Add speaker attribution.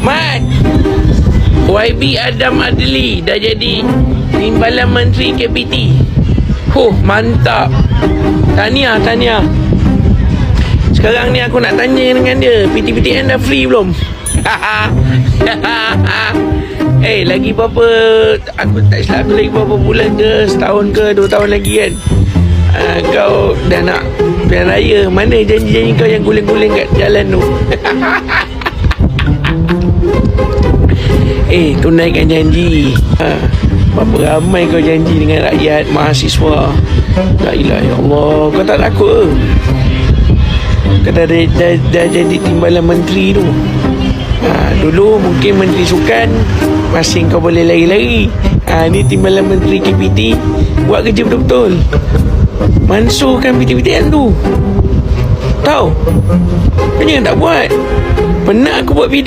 Speaker 1: Mat, YB Adam Adli dah jadi Timbalan Menteri KPT. Mantap. Tahniah. Sekarang ni aku nak tanya dengan dia, PTPTN dah free belum? Lagi berapa, aku tak silap aku lagi berapa bulan ke, setahun ke 2 tahun lagi kan? Kau dah nak pilihan raya. Mana janji-janji kau yang guling-guling kat jalan tu? Tunaikan janji. Berapa ramai kau janji dengan rakyat, mahasiswa. La ilaha illallah. Kau tak takut ke? Kau dah jadi timbalan menteri tu. Dulu mungkin menteri sukan, masih kau boleh lari-lari. Ni timbalan menteri KPT, buat kerja betul-betul. Mansurkan PTPTN tu. Tahu? Kenapa tak buat? Pernah aku buat video